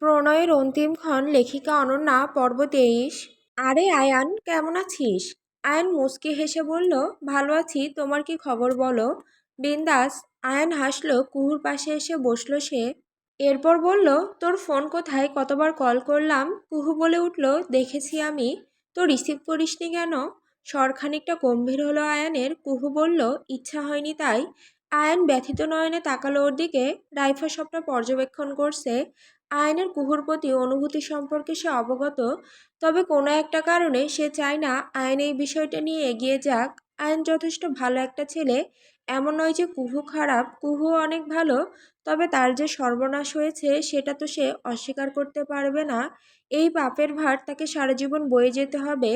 প্রণয়ের অন্তিমক্ষণ লেখিকা অনন্যা পর্ব 23। আরে আয়ান, কেমন আছিস? আয়ান মুচকি হেসে বলল, ভালো আছি, তোমার কি খবর বলো। বিন্দাস। আয়ান হাসলো, কুহুর পাশে এসে বসলো সে। এরপর বলল, তোর ফোন কোথায়, কতবার কল করলাম। কুহু বলে উঠল, দেখেছি আমি, তো রিসিভ করিসনি কেন? স্বর খানিকটা গম্ভীর হলো আয়ানের। কুহু বলল, ইচ্ছা হয়নি তাই। আয়ান ব্যথিত নয়নে তাকালো ওর দিকে। রাইফা সবটা পর্যবেক্ষণ করছে। আয়নের কুহুর প্রতি অনুভূতি সম্পর্কে সে অবগত, তবে কোনো একটা কারণে সে চায় না আয়ন এই বিষয়টা নিয়ে এগিয়ে যাক। আয়ন যথেষ্ট ভালো একটা ছেলে, এমন নয় যে কুহু খারাপ, কুহু অনেক ভালো, তবে তার যে সর্বনাশ হয়েছে সেটা তো সে অস্বীকার করতে পারবে না। এই পাপের ভার তাকে সারা জীবন বয়ে যেতে হবে।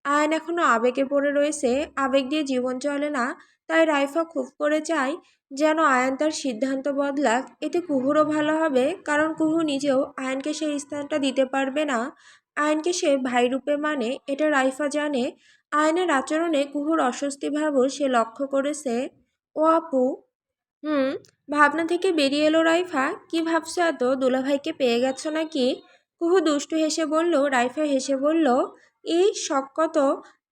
আয়ন এখনো আবেগে পড়ে রয়েছে, আবেগ দিয়ে জীবন চলে না। তাই রাইফা খুব করে চায় যেন আয়ান তার সিদ্ধান্ত বদলাক, এতে কুহুরও ভালো হবে, কারণ কুহু নিজেও আয়ানকে সেই স্থানটা দিতে পারবে না। আয়ানকে সে ভাইরূপে মানে, এটা রাইফা জানে। আয়নের আচরণে কুহুর অস্বস্তি ভাবও সে লক্ষ্য করেছে। ও আপু। হুম। ভাবনা থেকে বেরিয়ে এলো রাইফা, কি ভাবছো এত, দুলাভাইকে পেয়ে গেছো নাকি? কুহু দুষ্টু হেসে বলল। রাইফা হেসে বলল, এই শখ কত,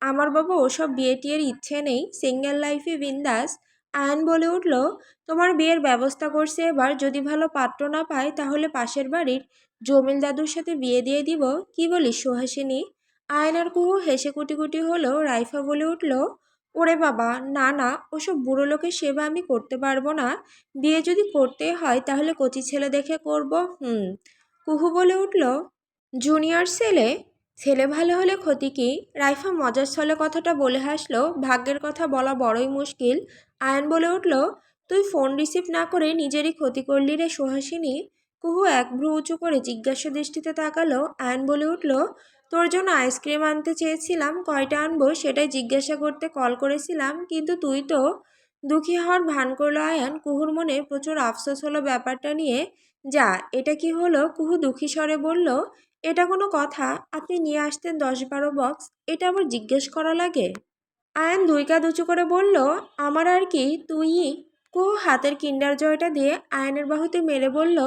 আমার বাবা ওসব বিয়ে টিয়ের ইচ্ছে নেই, সিঙ্গেল লাইফে বিন্দাস। আয়ন বলে উঠল, তোমার বিয়ের ব্যবস্থা করছে এবার, যদি ভালো পাত্র না পায় তাহলে পাশের বাড়ির জমিল দাদুর সাথে বিয়ে দিয়ে দিব, কি বলিস সুহাসিনী? আয়ন আর কুহু হেসে কুটি কুটি হলো। রাইফা বলে উঠল, ওরে বাবা, না না, ওসব বুড়ো লোকের সেবা আমি করতে পারবো না। বিয়ে যদি করতে হয় তাহলে কচি ছেলে দেখে করব। কুহু বলে উঠল, জুনিয়র ছেলে? ছেলে ভালো হলে ক্ষতি কি? রাইফা মজার ছলে কথাটা বলে হাসলো। ভাগ্যের কথা বলা বড়ই মুশকিল। আয়ন বলে উঠল, তুই ফোন রিসিভ না করে নিজেরই ক্ষতি করলি রে সুহাসিনী। কুহু এক ভ্রু উঁচু করে জিজ্ঞাসা দৃষ্টিতে তাকালো। আয়ন বলে উঠল, তোর জন্য আইসক্রিম আনতে চেয়েছিলাম, কয়টা আনবো সেটাই জিজ্ঞাসা করতে কল করেছিলাম, কিন্তু তুই তো। দুঃখী হওয়ার ভান করলো আয়ান। কুহুর মনে প্রচুর আফসোস হলো ব্যাপারটা নিয়ে। যা, এটা কি হলো? কুহু দুঃখী স্বরে বলল, এটা কোনো কথা, আপনি নিয়ে আসতেন 10-12 বক্স, এটা আবার জিজ্ঞেস করা লাগে? আয়ান দুই কাঁধ উঁচু করে বলল, আমার আর কি, তুই। কুহু হাতের কিন্ডার জয়টা দিয়ে আয়নের বাহুতে মেরে বলল,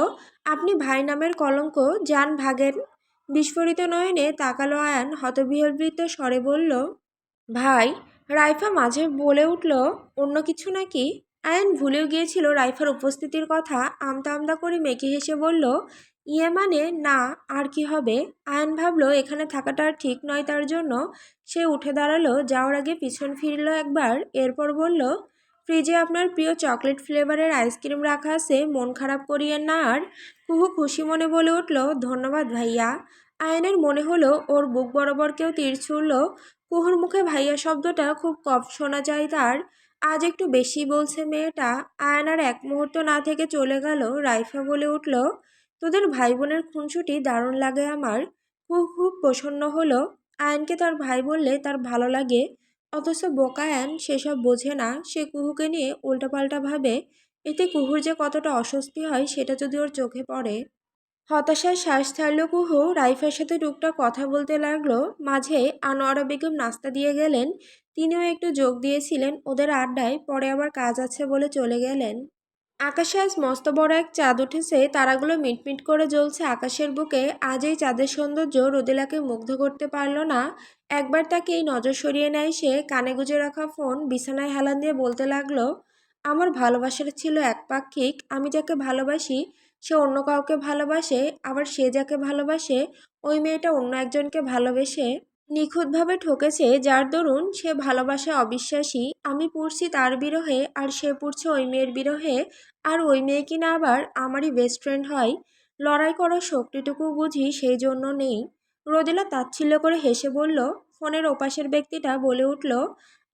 আপনি ভাই নামের কলঙ্ক, যান ভাগেন। বিস্ফোরিত নয়নে তাকালো আয়ান, হতবিহ্বলিত স্বরে বলল, ভাই? রাইফা মাঝে বলে উঠল, অন্য কিছু নাকি? আয়ান ভুলেও গিয়েছিল রাইফার উপস্থিতির কথা। আমতা আমতা করে মেখে হেসে বলল, ইয়ে মানে না, আর কি হবে। আয়ান ভাবলো এখানে থাকাটা আর ঠিক নয় তার জন্য। সে উঠে দাঁড়ালো, যাওয়ার আগে পিছন ফিরল একবার, এরপর বলল, ফ্রিজে আপনার প্রিয় চকলেট ফ্লেভারের আইসক্রিম রাখা আছে, মন খারাপ করিয়েন না আর। কুহু খুশি মনে বলে উঠল, ধন্যবাদ ভাইয়া। আয়নের মনে হলো ওর বুক বরাবর কেউ তীর ছুড়ল। কুহুর মুখে ভাইয়া শব্দটা খুব কম শোনা যায় তার। আজ একটু বেশি বলছে মেয়েটা। আয়ান আর এক মুহূর্ত না থেকে চলে গেল। রাইফা বলে উঠল, তোদের ভাই বোনের খুনসুটি দারুণ লাগে আমার। কুহু খুব প্রসন্ন হলো। আয়ানকে তার ভাই বললে তার ভালো লাগে, অথচ বোকা আয়ান সেসব বোঝে না। সে কুহুকে নিয়ে উল্টাপাল্টা ভাবে, এতে কুহুর যে কতটা অস্বস্তি হয় সেটা যদি ওর চোখে পড়ে। হতাশায় শ্বাস ছাড়ল কুহু। রাইফার সাথে টুকটাক কথা বলতে লাগলো। মাঝে আনোয়ারা বেগম নাস্তা দিয়ে গেলেন, তিনিও একটু যোগ দিয়েছিলেন ওদের আড্ডায়, পরে আবার কাজ আছে বলে চলে গেলেন। আকাশে আজ মস্ত বড় এক চাঁদ উঠেছে, তারাগুলো মিটমিট করে জ্বলছে আকাশের বুকে। আজ এই চাঁদের সৌন্দর্য রোদেলাকে মুগ্ধ করতে পারল না। একবার তাকেই নজর সরিয়ে নেয় সে। কানে গুজে রাখা ফোন বিছানায় হেলান দিয়ে বলতে লাগলো, আমার ভালোবাসার ছিল একপাক্ষিক, আমি যাকে ভালোবাসি সে অন্য কাউকে ভালোবাসে, আবার সে যাকে ভালোবাসে ওই মেয়েটা অন্য একজনকে ভালোবেসে নিখুঁতভাবে ঠকেছে, যার দরুন সে ভালোবাসা অবিশ্বাসী। আমি পড়ছি তার বিরহে, আর সে পড়ছে ওই মেয়ের বিরহে, আর ওই মেয়ে কিনা আবার আমারই বেস্ট ফ্রেন্ড হয়। লড়াই করার শক্তিটুকু বুঝি সেই জন্য নেই। রোদেলা তাচ্ছিল্য করে হেসে বলল। ফোনের ওপাশের ব্যক্তিটা বলে উঠল,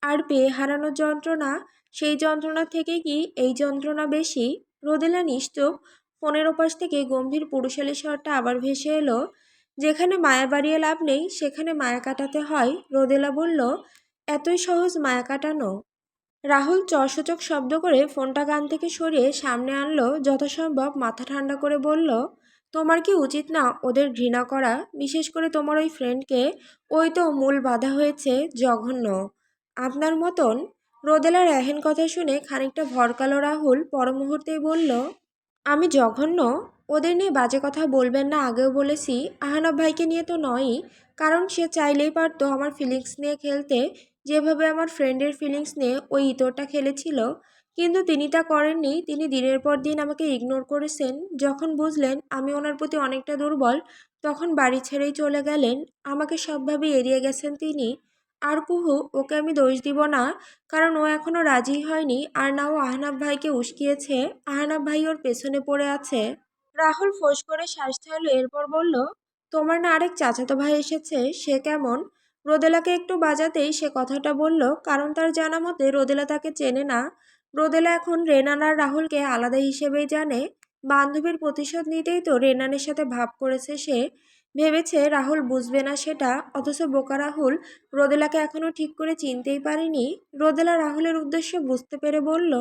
আর পেয়ে হারানোর যন্ত্রণা, সেই যন্ত্রণা থেকে কি এই যন্ত্রণা বেশি? রোদেলা নিশ্চুপ। ফোনের ওপাশ থেকে গম্ভীর পুরুষালী স্বরটা আবার ভেসে এলো, যেখানে মায়া বাড়িয়ে লাভ নেই সেখানে মায়া কাটাতে হয়। রোদেলা বলল, এতই সহজ মায়া কাটানো? রাহুল চসূচক শব্দ করে ফোনটা কান থেকে সরিয়ে সামনে আনলো, যথাসম্ভব মাথা ঠান্ডা করে বলল, তোমার কি উচিত না ওদের ঘৃণা করা, বিশেষ করে তোমার ওই ফ্রেন্ডকে? ওই তো মূল বাধা হয়েছে, জঘন্য। আপনার মতন। রোদেলার এহেন কথা শুনে খানিকটা ভরকালো রাহুল, পর মুহূর্তেই বলল, আমি জঘন্য। ওদের নিয়ে বাজে কথা বলবেন না, আগেও বলেছি। আহানাব ভাইকে নিয়ে তো নয়ই। কারণ সে চাইলেই পারতো আমার ফিলিংস নিয়ে খেলতে, যেভাবে আমার ফ্রেন্ডের ফিলিংস নিয়ে ওই ইতরটা খেলেছিল। কিন্তু তিনি তা করেননি। তিনি দিনের পর দিন আমাকে ইগনোর করেছেন। যখন বুঝলেন আমি ওনার প্রতি অনেকটা দুর্বল, তখন বাড়ি ছেড়েই চলে গেলেন। আমাকে সবভাবে এড়িয়ে গেছেন তিনি। আর কুহু, ওকে আমি দোষ দিব না, কারণ ও এখনো রাজি হয়নি। আর না, ও আহনাব ভাইকে উস্কিয়েছে। আহনাব ভাই ওর পেছনে পড়ে আছে। রাহুল ফোঁস করে শ্বাস ছাড়ল, এরপর বলল, তোমার না আরেক চাচাতো ভাই এসেছে, সে কেমন? রোদেলাকে একটু বাজাতেই সে কথাটা বলল, কারণ তার জানা মতে রোদেলা তাকে চেনে না। রোদেলা এখন রেনান আর রাহুলকে আলাদা হিসেবেই জানে। বান্ধবীর প্রতিশোধ নিতেই তো রেনানের সাথে ভাব করেছে সে। ভেবেছে রাহুল বুঝবে না সেটা, অথচ বোকা রাহুল রোদেলাকে এখনো ঠিক করে চিনতেই পারেনি। রোদেলা রাহুলের উদ্দেশ্য বুঝতে পেরে বলল,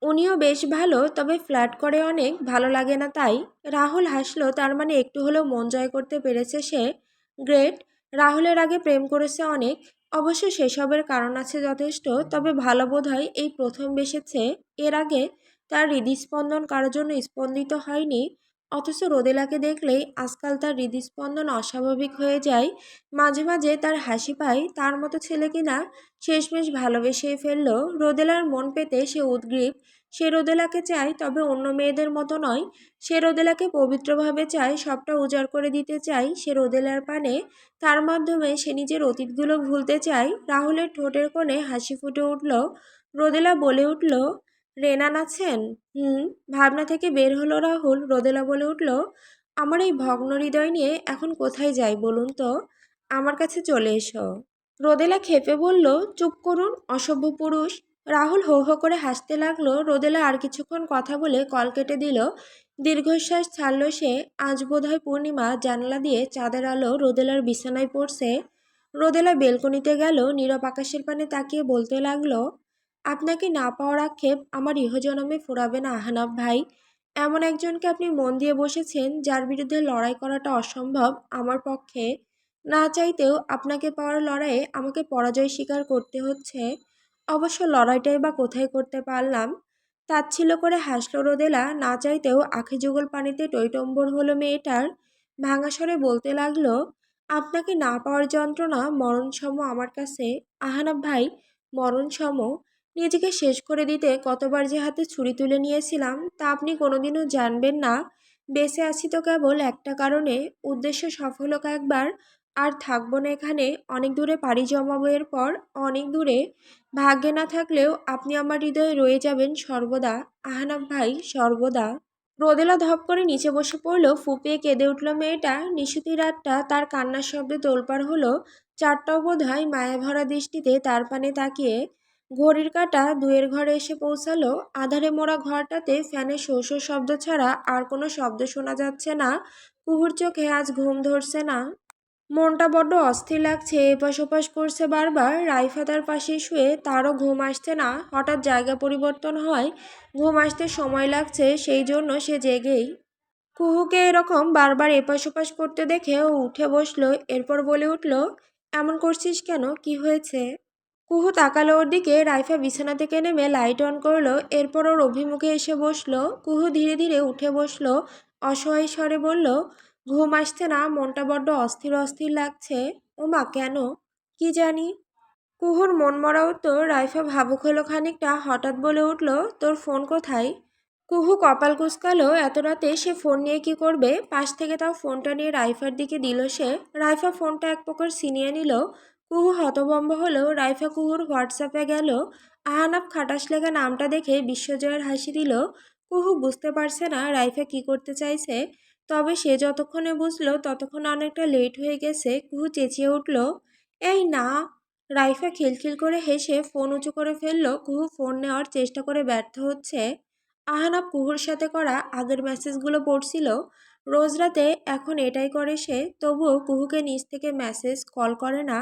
উনিও বেশ ভালো, তবে ফ্ল্যাট করে অনেক, ভালো লাগে না তাই। রাহুল হাসলো, তার মানে একটু হলেও মন জয় করতে পেরেছে সে। গ্রেট। রাহুলের আগে প্রেম করেছে অনেক। অবশ্য সেসবের কারণ আছে যথেষ্ট, তবে ভালো বোধহয় এই প্রথম বেসেছে। এর আগে তার হৃদস্পন্দন কারোর জন্য স্পন্দিত হয়নি। অথচ রোদেলাকে দেখলেই আজকাল তার হৃদস্পন্দন অস্বাভাবিক হয়ে যায়। মাঝে মাঝে তার হাসি পায়। তার মতো ছেলে কিনা শেষমেশ ভালোবেসেই ফেলল। রোদেলার মন পেতে সে উদগ্রীব। সে রোদেলাকে চায়, তবে অন্য মেয়েদের মতো নয়। সে রোদেলাকে পবিত্রভাবে চায়, সবটা উজাড় করে দিতে চায় সে রোদেলার পানে। তার মাধ্যমে সে নিজের অতীতগুলো ভুলতে চায়। রাহুলের ঠোঁটের কোণে হাসি ফুটে উঠল। রোদেলা বলে উঠল, রেনান আছেন? হুম। ভাবনা থেকে বের হলো রাহুল। রোদেলা বলে উঠল, আমার এই ভগ্ন হৃদয় নিয়ে এখন কোথায় যাই বলুন তো? আমার কাছে চলে এসো। রোদেলা ক্ষেপে বলল, চুপ করুন অসভ্য পুরুষ। রাহুল হো হো করে হাসতে লাগলো। রোদেলা আর কিছুক্ষণ কথা বলে কল কেটে দিল। দীর্ঘশ্বাস ছাড়ল সে। আজ বোধহয় পূর্ণিমা। জানালা দিয়ে চাঁদের আলো রোদেলার বিছানায় পড়ছে। রোদেলা বেলকনিতে গেল, নীরব আকাশের পানে তাকিয়ে বলতে লাগলো, আপনাকে না পাওয়ার আক্ষেপ আমার ইহজনমে ফুরাবে না আহনাব ভাই। এমন একজনকে আপনি মন দিয়ে বসেছেন, যার বিরুদ্ধে লড়াই করাটা অসম্ভব আমার পক্ষে। না চাইতেও আপনাকে পাওয়ার লড়াইয়ে আমাকে পরাজয় স্বীকার করতে হচ্ছে। অবশ্য লড়াইটাই বা কোথায় করতে পারলাম? তাচ্ছিল্য করে হাসল রোদেলা। না চাইতেও আখি যুগল পানিতে টইটম্বর হলো মেয়েটার। ভাঙা স্বরে বলতে লাগলো, আপনাকে না পাওয়ার যন্ত্রণা মরণসম আমার কাছে। আহনাব ভাই, মরণসম। নিজেকে শেষ করে দিতে কতবার যে হাতে ছুরি তুলে নিয়েছিলাম, তা আপনি কোনোদিনও জানবেন না। বেঁচে আছি তো কেবল একটা কারণে, উদ্দেশ্য সফল হোক একবার। আর থাকবো না এখানে, অনেক দূরে পাড়ি জমাবো এরপর, অনেক দূরে। ভাগ্যে না থাকলেও আপনি আমার হৃদয়ে রয়ে যাবেন সর্বদা। আহনাব ভাই, সর্বদা। রোদেলা ধপ করে নিচে বসে পড়ল। ফুপিয়ে কেঁদে উঠল মেয়েটা। নিশুতি রাতটা তার কান্নার শব্দে তোলপাড় হলো। চারটাও বোধ হয় মায়া ভরা দৃষ্টিতে তার পানে তাকিয়ে। ঘড়ির কাঁটা দুয়ের ঘরে এসে পৌঁছালো। আধারে মোড়া ঘরটাতে ফ্যানের শো শো শব্দ ছাড়া আর কোনো শব্দ শোনা যাচ্ছে না। কুহুর চোখে আজ ঘুম ধরছে না। মনটা বড্ড অস্থির লাগছে, এপাশ ওপাশ করছে বারবার। রাইফা তার পাশে শুয়ে, তারও ঘুম আসছে না। হঠাৎ জায়গা পরিবর্তন হয়, ঘুম আসতে সময় লাগছে, সেই জন্য সে জেগেই। কুহুকে এরকম বারবার এপাশ ওপাশ করতে দেখে ও উঠে বসলো। এরপর বলে উঠল, এমন করছিস কেন, কি হয়েছে? কুহু তাকালো ওর দিকে। রাইফা বিছানা থেকে নেমে লাইট অন করলো, এরপর ওর অভিমুখে এসে বসলো। কুহু ধীরে ধীরে উঠে বসলো। অসহায় স্বরে বলল, ঘুম আসছে না, মনটা বড্ড অস্থির অস্থির লাগছে। ওমা, কেন? কি জানি। কুহুর মনমরা উত্তর। রাইফা ভাবুক হলো খানিকটা, হঠাৎ বলে উঠল, তোর ফোন কোথায়? কুহু কপাল কুঁচকালো। এত রাতে সে ফোন নিয়ে কি করবে? পাশ থেকে তাও ফোনটা নিয়ে রাইফার দিকে দিল সে। রাইফা ফোনটা এক প্রকার ছিনিয়ে নিল। কুহু হতভম্ব হলো। রাইফা কুহুর হোয়াটসঅ্যাপে গেল। আহানাব খাটাস লেখা নামটা দেখে বিশ্বজয়ের হাসি দিল। কুহু বুঝতে পারছে না রাইফা কি করতে চাইছে, তবে সে যতক্ষণে বুঝলো ততক্ষণ অনেকটা লেট হয়ে গেছে। কুহু চেঁচিয়ে উঠল, এই না! রাইফা খিলখিল করে হেসে ফোন উঁচু করে ফেলল। কুহু ফোন নেওয়ার চেষ্টা করে ব্যর্থ হচ্ছে। আহানাব কুহুর সাথে করা আগের মেসেজগুলো পড়ছিল। রোজ রাতে এখন এটাই করে সে, তবুও কুহুকে নিজ থেকে মেসেজ কল করে না।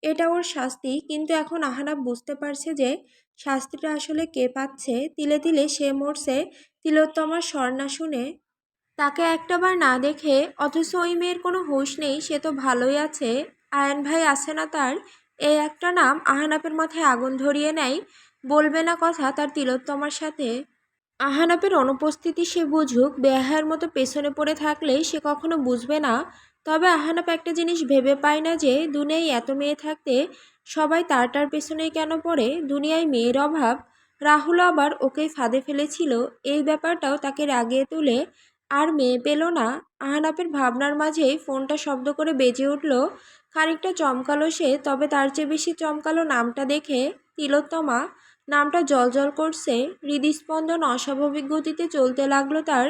এটা ওর শাস্তি। কিন্তু এখন আহানাব বুঝতে পারছে যে শাস্তিটা আসলে কে পাচ্ছে। তিলে তিলে সে মরছে তিলোত্তমার স্বর না শুনে। তাকে একটাবার না দেখে। অথচ ওই মেয়ের কোনো হুঁশ নেই, সে তো ভালোই আছে। আয়ান ভাই আছে না তার? এই একটা নাম আহানাপের মাথায় আগুন ধরিয়ে নেয়। বলবে না কথা তার তিলোত্তমার সাথে? আহানাপের অনুপস্থিতি সে বুঝুক, বেহায়ার মতো পেছনে পড়ে থাকলে সে কখনো বুঝবে না। তবে আহানাপ একটা জিনিস ভেবে পায় না যে দুনিয়ায় এত মেয়ে থাকতে সবাই তার পেছনেই কেন পড়ে। দুনিয়ায় মেয়ের অভাব। রাহুল আবার ওকেই ফাঁদে ফেলেছিল, এই ব্যাপারটাও তাকে রাগিয়ে তুলে। আর মেয়ে পেল না। আহানাপের ভাবনার মাঝেই ফোনটা শব্দ করে বেজে উঠল। খানিকটা চমকালো সে, তবে তার চেয়ে বেশি চমকালো নামটা দেখে। তিলোত্তমা। নামটা জলজল করছে। হৃদস্পন্দন অস্বাভাবিক গতিতে চলতে লাগলো তার।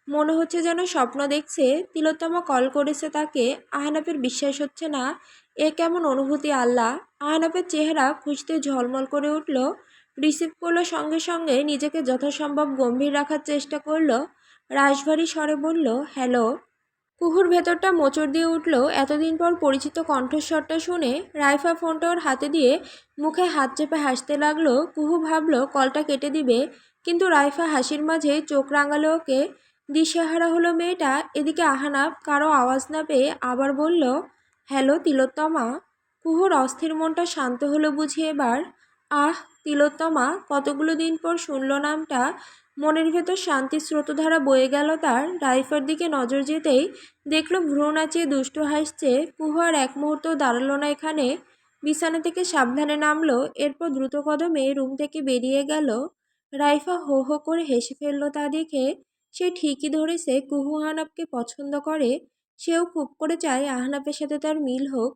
মনে হচ্ছে যেন স্বপ্ন দেখছে। তিলোত্তমা কল করেছে তাকে। আহনাফের বিশ্বাস হচ্ছে না। এ কেমন অনুভূতি আল্লাহ! আহনাফের চেহারা খুশিতে ঝলমল করে উঠল। রিসিভ করলো সঙ্গে সঙ্গে নিজেকে যথাসম্ভব গম্ভীর রাখার চেষ্টা করলো। রাশভারী স্বরে বলল, হ্যালো। কুহুর ভেতরটা মোচড় দিয়ে উঠল এতদিন পর পরিচিত কণ্ঠস্বরটা শুনে। রাইফা ফোনটা ওর হাতে দিয়ে মুখে হাত চেপে হাসতে লাগলো। কুহু ভাবল কলটা কেটে দিবে, কিন্তু রাইফা হাসির মাঝে চোখ রাঙালো ওকে। দিশেহারা হলো মেয়েটা। এদিকে আহানাফ কারো আওয়াজ না পেয়ে আবার বলল, হ্যালো তিলোত্তমা। কুহুর অস্থির মনটা শান্ত হলো বুঝি এবার। আহ! তিলোত্তমা! কতগুলো দিন পর শুনল নামটা। মনের ভেতর শান্তির স্রোতধারা বয়ে গেল তার। রাইফার দিকে নজর যেতেই দেখল ভ্রু নাচিয়ে দুষ্টু হাসছে। কুহু আর এক মুহূর্ত দাঁড়ালো না এখানে। বিছানা থেকে সাবধানে নামলো, এরপর দ্রুত কদমে রুম থেকে বেরিয়ে গেল। রাইফা হো হো করে হেসে ফেলল তা দেখে। সে ঠিকই ধরেছে, কুহু আহনাফকে পছন্দ করে। সেও খুব করে চায় আহনাফের সাথে তার মিল হোক।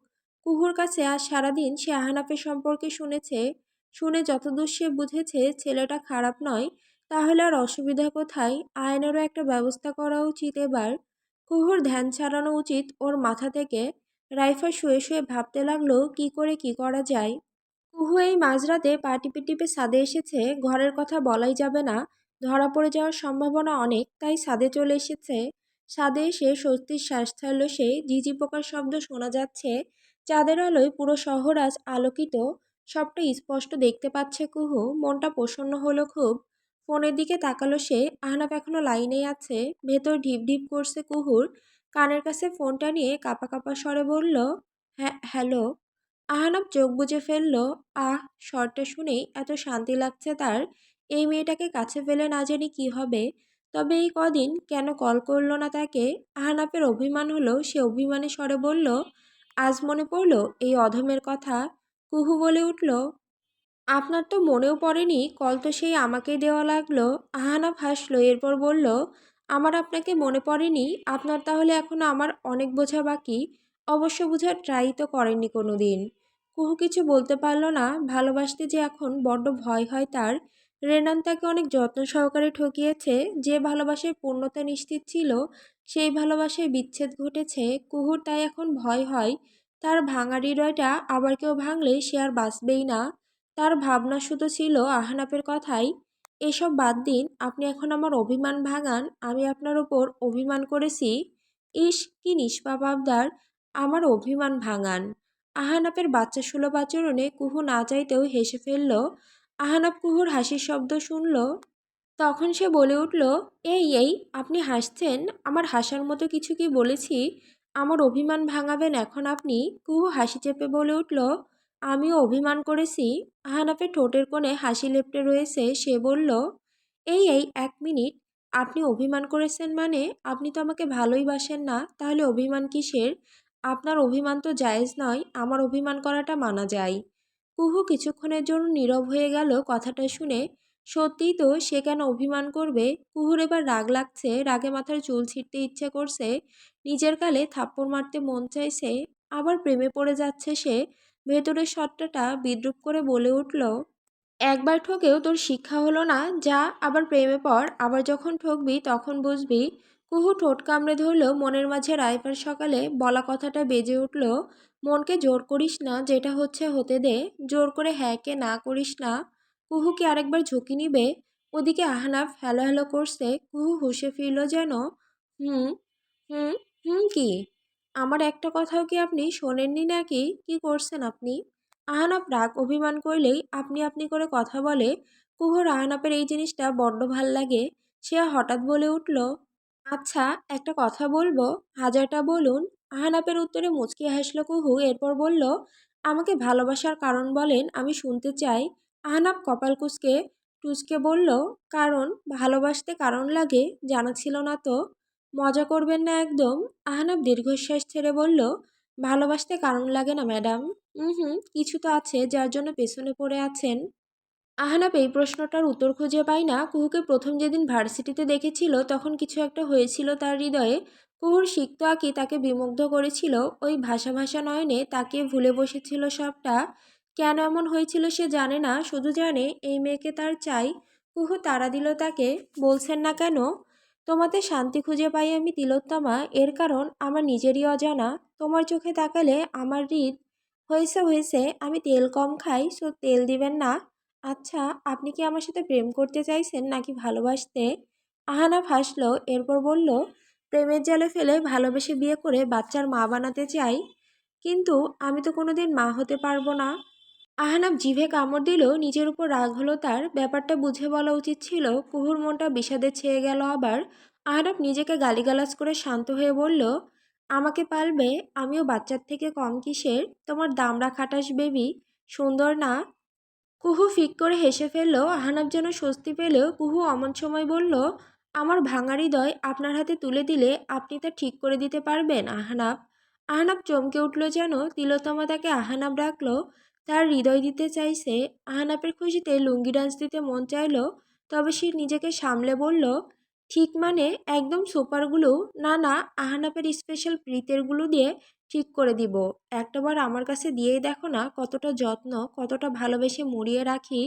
কুহুর কাছে আজ সারাদিন সে আহনাফের সম্পর্কে শুনেছে। শুনে যতদূর সে বুঝেছে ছেলেটা খারাপ নয়। তাহলে আর অসুবিধা কোথায়? আয়নেরও একটা ব্যবস্থা করা উচিত এবার। কুহুর ধ্যান ছাড়ানো উচিত ওর মাথা থেকে। রাইফা শুয়ে শুয়ে ভাবতে লাগলো কি করে কি করা যায়। কুহু এই মাঝরাতে পা টিপে টিপে ছাদে এসেছে। ঘরের কথা বলাই যাবে না, ধরা পড়ে যাওয়ার সম্ভাবনা অনেক, তাই ছাদে চলে এসেছে। ছাদে এসে স্বস্তির শ্বাস ছাড়ল সে। ঝিঝি পোকার শব্দ শোনা যাচ্ছে। চাঁদের আলোয় পুরো শহর আজ আলোকিত। সবটা স্পষ্ট দেখতে পাচ্ছে কুহু। মনটা প্রসন্ন হলো খুব। ফোনের দিকে তাকালো সে। আহনাফ এখনো লাইনেই আছে। ভেতর ঢিপ ঢিপ করছে কুহুর। কানের কাছে ফোনটা নিয়ে কাঁপা কাঁপা স্বরে বলল, হ্যাঁ হ্যালো। আহনাফ চোখ বুজে ফেলল। আহ! স্বরটা শুনেই এত শান্তি লাগছে তার। এই মেয়েটাকে কাছে পেলে না জানি কি হবে। তবে এই কদিন কেন কল করলো না তাকে? আহনাফের অভিমান হলো। সে অভিমানী স্বরে বলল, আজ মনে পড়ল এই অধমের কথা। কুহু বলে উঠল, আপনার তো মনেও পড়েনি? কল তো সেই আমাকেই দেওয়া লাগলো। আহানাফ হাসলো, এরপর বলল, আমার আপনাকে মনে পড়েনি? আপনার তাহলে এখনো আমার অনেক বোঝা বাকি। অবশ্য বোঝার ট্রাই তো করেননি কোনো দিন। কুহু কিছু বলতে পারল না। ভালোবাসতে যে এখন বড্ড ভয় হয় তার। রেনান তাকে অনেক যত্ন সহকারে ঠকিয়েছে। যে ভালোবাসায় পূর্ণতা নিশ্চিত ছিল, সেই ভালোবাসায় বিচ্ছেদ ঘটেছে। কুহুর তাই এখন ভয় হয় তার ভাঙা হৃদয়টা আবার কেউ ভাঙলে সে আর বাঁচবেই না। তার ভাবনা শুধু ছিল আহনাফের কথাই। এসব বাদ দিন, আপনি এখন আমার অভিমান ভাঙান। আমি আপনার ওপর অভিমান করেছি। ইস, কি নিষ্পাপ আবদার! আমার অভিমান ভাঙান। আহনাফের বাচ্চা সুলভ আচরণে কুহু না চাইতেও হেসে ফেলল। আহনাফ কুহুর হাসির শব্দ শুনল। তখন সে বলে উঠল, এই আপনি হাসছেন? আমার হাসার মতো কিছু কি বলেছি? আমার অভিমান ভাঙাবেন এখন আপনি? কুহু হাসি চেপে বলে উঠল, আমিও অভিমান করেছি। আহনাফের ঠোঁটের কোণে হাসি লেপ্টে রয়েছে। সে বলল, এই 1 মিনিট। আপনি অভিমান করেছেন মানে? আপনি তো আমাকে ভালোই বাসেন না, তাহলে অভিমান কিসের? আপনার অভিমান তো জায়েজ নয়, আমার অভিমান করাটা মানা যায়। কুহু কিছুক্ষণের জন্য নীরব হয়ে গেল কথাটা শুনে। সত্যিই তো, সে কেন অভিমান করবে? কুহুর এবার রাগ লাগছে। রাগে মাথার চুল ছিঁড়তে ইচ্ছে করছে। নিজের গালে থাপ্পড় মারতে মন চাইছে। আবার প্রেমে পড়ে যাচ্ছে সে। ভেতরের সত্তাটা বিদ্রূপ করে বলে উঠল, একবার ঠকেও তোর শিক্ষা হলো না? যা, আবার প্রেমে পড়। আবার যখন ঠকবি তখন বুঝবি। কুহু ঠোঁট কামড়ে ধরল। মনের মাঝে রাইফার সকালে বলা কথাটা বেজে উঠল, মনকে জোর করিস না, যেটা হচ্ছে হতে দে। জোর করে হ্যাঁ কে না করিস না। কুহু কি আরেকবার ঝুঁকি নিবে? ওদিকে আহনাফ হ্যালো হ্যালো করছে। কুহু হুঁশে ফিরল যেন। হুম হুম হুম কি? আমার একটা কথাও কি আপনি শোনেননি নাকি? কি করছেন আপনি? আহনাফ রাগ অভিমান করলেই আপনি আপনি করে কথা বলে। কুহুর আহনাফের এই জিনিসটা বড্ড ভাল লাগে। সে হঠাৎ বলে উঠল, আচ্ছা, একটা কথা বলবো? হাজারটা বলুন। আহনাফের উত্তরে মুচকি হাসল কুহু, এরপর বলল, আমাকে ভালোবাসার কারণ বলেন, আমি শুনতে চাই। আহনাফ কপাল কুঁচকে টুসকে বলল, কারণ ভালোবাসতে কারণ লাগে জানা ছিল না তো। মজা করবেন না একদম। আহনাব দীর্ঘশ্বাস ছেড়ে বলল, ভালোবাসতে কারণ লাগে না ম্যাডাম। হুম, কিছু তো আছে যার জন্য পেছনে পড়ে আছেন। আহনাব এই প্রশ্নটার উত্তর খুঁজে পায় না। কুহুকে প্রথম যেদিন ভার্সিটিতে দেখেছিল তখন কিছু একটা হয়েছিল তার হৃদয়ে। কুহুর সিক্ত আঁকি তাকে বিমুগ্ধ করেছিল। ওই ভাষা ভাষা নয়নে তাকে ভুলে বসেছিল সবটা। কেন এমন হয়েছিল সে জানে না, শুধু জানে এই মেয়েকে তার চাই। কুহু তাড়া দিল তাকে। বলছেন না কেন? তোমাতে শান্তি খুঁজে পাই আমি তিলোত্তমা, এর কারণ আমার নিজেরই অজানা। তোমার চোখে তাকালে আমার হৃদ। হয়েছে হয়েছে, আমি তেল কম খাই, সো তেল দিবেন না। আচ্ছা, আপনি কি আমার সাথে প্রেম করতে চাইছেন নাকি ভালোবাসতে? আহানাফ হাসলো, এরপর বলল, প্রেমের জালে ফেলে ভালোবেসে বিয়ে করে বাচ্চার মা বানাতে চাই। কিন্তু আমি তো কোনোদিন মা হতে পারবো না। আহনাফ জিভে কামড় দিল, নিজের উপর রাগ হলো তার। ব্যাপারটা বুঝে বলা উচিত ছিল। কুহুর মনটা বিষাদে ছেয়ে গেল আবার। আহনাফ নিজেকে গালিগালাজ করে শান্ত হয়ে বলল, আমাকে পালবে? আমিও বাচ্চার থেকে কম কিসের? তোমার দামড়া খাটাস বেবি সুন্দর না? কুহু ফিক করে হেসে ফেলল। আহনাব যেন স্বস্তি পেলেও কুহু অমন সময় বলল, আমার ভাঙা হৃদয় আপনার হাতে তুলে দিলে আপনি তা ঠিক করে দিতে পারবেন আহনাব? আহনাব চমকে উঠল যেন। তিলোত্তমা তাকে আহনাব ডাকলো। তার হৃদয় দিতে চাইছে। আহনাবের খুশিতে লুঙ্গি ডান্স দিতে মন চাইল। তবে সে নিজেকে সামলে বলল, ঠিক মানে একদম সুপারগুলো না না, আহনাবের স্পেশাল প্রীতেরগুলো দিয়ে ঠিক করে দিব। একটাবার আমার কাছে দিয়েই দেখো না কতটা যত্ন, কতটা ভালোবেসে মুড়িয়ে রাখি।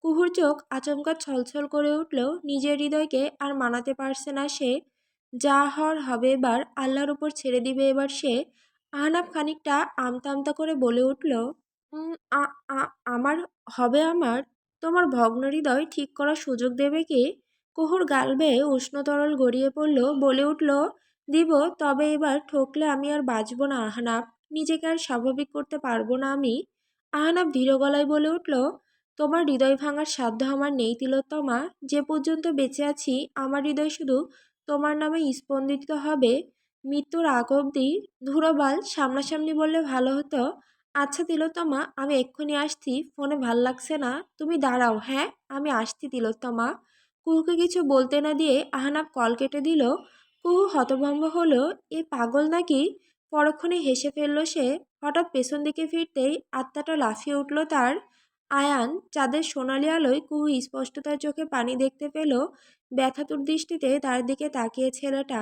কুহুর চোখ আচমকা ছলছল করে উঠল। নিজের হৃদয়কে আর মানাতে পারছে না সে। যা হওয়ার হবে, এবার আল্লাহর উপর ছেড়ে দিবে এবার সে। আহনাব খানিকটা আমতা আমতা করে বলে উঠল, "উম, আ আ আমার হবে আমার? তোমার ভগ্ন হৃদয় ঠিক করার সুযোগ দেবে কে?" কুহুর গাল বেয়ে উষ্ণ তরল গড়িয়ে পড়ল। বলে উঠল, দিব, তবে এবার ঠকলে আমি আর বাঁচব না আহনাব। নিজেকে আর স্বাভাবিক করতে পারবো না আমি। আহনাব ধীর গলায় বলে উঠল, তোমার হৃদয় ভাঙার সাধ্য আমার নেই তিলোত্তমা। যে পর্যন্ত বেঁচে আছি আমার হৃদয় শুধু তোমার নামে স্পন্দিত হবে, মৃত্যুর আগ অবধি। ধুরোবাল, সামনাসামনি বললে ভালো হতো। আচ্ছা তিলোত্তমা, আমি এক্ষুনি আসছি, ফোনে ভাল লাগছে না। তুমি দাঁড়াও, হ্যাঁ আমি আসছি তিলোত্তমা। কুহুকে কিছু বলতে না দিয়ে আহনাব কল কেটে দিল। কুহু হতভম্ব হলো, এ পাগল নাকি? পরক্ষণে হেসে ফেলল সে। হঠাৎ পেছন দিকে ফিরতেই আত্মাটা লাফিয়ে উঠল তার। আয়ান, চাঁদের সোনালি আলোয় কুহু স্পষ্ট তার চোখে পানি দেখতে পেল। ব্যথাতুর দৃষ্টিতে তার দিকে তাকিয়ে ছেলেটা।